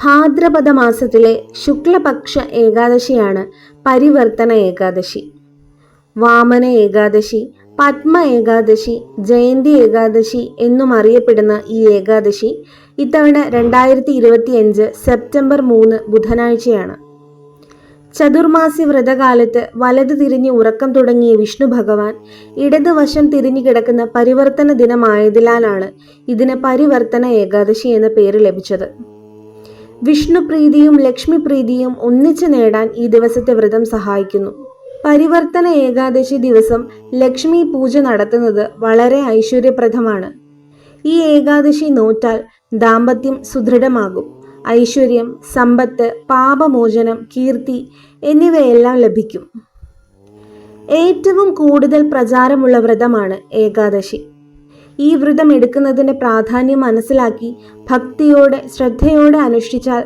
ഭാദ്രപദ മാസത്തിലെ ശുക്ലപക്ഷ ഏകാദശിയാണ് പരിവർത്തന ഏകാദശി. വാമന ഏകാദശി, പത്മ ഏകാദശി, ജയന്തി ഏകാദശി എന്നും അറിയപ്പെടുന്ന ഈ ഏകാദശി ഇത്തവണ 2025 സെപ്റ്റംബർ 3 ബുധനാഴ്ചയാണ്. ചതുർമാസി വ്രതകാലത്ത് വലത് തിരിഞ്ഞ് ഉറക്കം തുടങ്ങിയ വിഷ്ണു ഭഗവാൻ ഇടതുവശം തിരിഞ്ഞു കിടക്കുന്ന പരിവർത്തന ദിനമായതിനാലാണ് ഇതിന് പരിവർത്തന ഏകാദശി എന്ന പേര് ലഭിച്ചത്. വിഷ്ണു പ്രീതിയും ലക്ഷ്മി പ്രീതിയും ഒന്നിച്ചു നേടാൻ ഈ ദിവസത്തെ വ്രതം സഹായിക്കുന്നു. പരിവർത്തന ഏകാദശി ദിവസം ലക്ഷ്മി പൂജ നടത്തുന്നത് വളരെ ഐശ്വര്യപ്രദമാണ്. ഈ ഏകാദശി നോറ്റാൽ ദാമ്പത്യം സുദൃഢമാകും. ഐശ്വര്യം, സമ്പത്ത്, പാപമോചനം, കീർത്തി എന്നിവയെല്ലാം ലഭിക്കും. ഏറ്റവും കൂടുതൽ പ്രചാരമുള്ള വ്രതമാണ് ഏകാദശി. ഈ വ്രതം എടുക്കുന്നതിൻ്റെ പ്രാധാന്യം മനസ്സിലാക്കി ഭക്തിയോടെ ശ്രദ്ധയോടെ അനുഷ്ഠിച്ചാൽ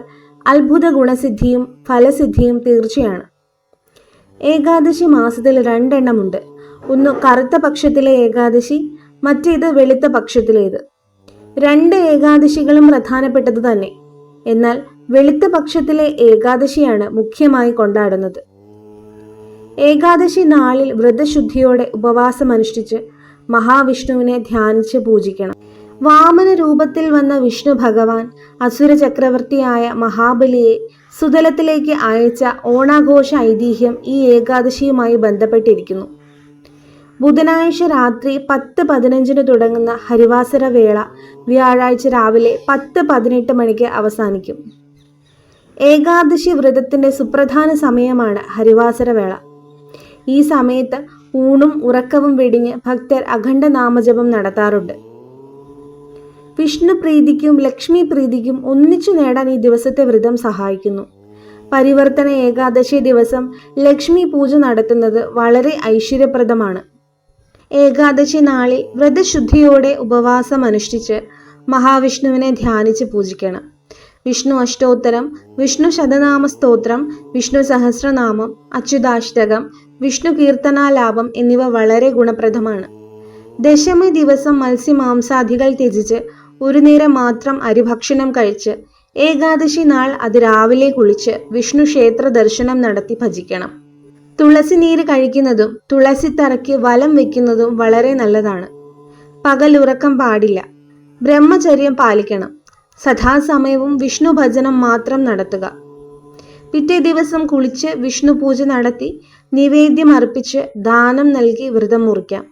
അത്ഭുത ഗുണസിദ്ധിയും ഫലസിദ്ധിയും തീർച്ചയാണ്. ഏകാദശി മാസത്തിൽ 2 എണ്ണമുണ്ട്. ഒന്ന് കറുത്ത പക്ഷത്തിലെ ഏകാദശി, മറ്റേത് വെളുത്ത പക്ഷത്തിലേത്. 2 ഏകാദശികളും പ്രധാനപ്പെട്ടത് തന്നെ. എന്നാൽ വെളുത്ത പക്ഷത്തിലെ ഏകാദശിയാണ് മുഖ്യമായി കൊണ്ടാടുന്നത്. ഏകാദശി നാളിൽ വ്രതശുദ്ധിയോടെ ഉപവാസം അനുഷ്ഠിച്ച് മഹാവിഷ്ണുവിനെ ധ്യാനിച്ച് പൂജിക്കണം. വാമന രൂപത്തിൽ വന്ന വിഷ്ണു ഭഗവാൻ അസുര ചക്രവർത്തിയായ മഹാബലിയെ സുതലത്തിലേക്ക് അയച്ച ഓണാഘോഷ ഐതിഹ്യം ഈ ഏകാദശിയുമായി ബന്ധപ്പെട്ടിരിക്കുന്നു. ബുധനാഴ്ച രാത്രി 10:15 തുടങ്ങുന്ന ഹരിവാസര വേള വ്യാഴാഴ്ച രാവിലെ 10:18 മണിക്ക് അവസാനിക്കും. ഏകാദശി വ്രതത്തിൻ്റെ സുപ്രധാന സമയമാണ് ഹരിവാസര വേള. ഈ സമയത്ത് ഊണും ഉറക്കവും വെടിഞ്ഞ് ഭക്തർ അഖണ്ഡ നാമജപം നടത്താറുണ്ട്. വിഷ്ണു പ്രീതിക്കും ലക്ഷ്മി പ്രീതിക്കും ഒന്നിച്ചു നേടാൻ ഈ ദിവസത്തെ വ്രതം സഹായിക്കുന്നു. പരിവർത്തന ഏകാദശി ദിവസം ലക്ഷ്മി പൂജ നടത്തുന്നത് വളരെ ഐശ്വര്യപ്രദമാണ്. ഏകാദശി നാളിൽ വ്രതശുദ്ധിയോടെ ഉപവാസം അനുഷ്ഠിച്ച് മഹാവിഷ്ണുവിനെ ധ്യാനിച്ച് പൂജിക്കണം. വിഷ്ണു അഷ്ടോത്തരം, വിഷ്ണു ശതനാമ സ്തോത്രം, വിഷ്ണു സഹസ്രനാമം, അച്യുതാഷ്ടകം, വിഷ്ണു കീർത്തനാലാപം എന്നിവ വളരെ ഗുണപ്രദമാണ്. ദശമി ദിവസം മത്സ്യമാംസാദികൾ ത്യജിച്ച് ഒരു നേരം മാത്രം അരിഭക്ഷണം കഴിച്ച് ഏകാദശി നാൾ അതിരാവിലെ കുളിച്ച് വിഷ്ണു ക്ഷേത്ര ദർശനം നടത്തി ഭജിക്കണം. തുളസി നീര് കഴിക്കുന്നതും തുളസി തറയ്ക്ക് വലം വയ്ക്കുന്നതും വളരെ നല്ലതാണ്. പകലുറക്കം പാടില്ല. ബ്രഹ്മചര്യം പാലിക്കണം. സദാസമയവും വിഷ്ണു ഭജനം മാത്രം നടത്തുക. പിറ്റേ ദിവസം കുളിച്ച് വിഷ്ണു പൂജ നടത്തി നിവേദ്യം അർപ്പിച്ച് ദാനം നൽകി വ്രതം മുറിക്കാം.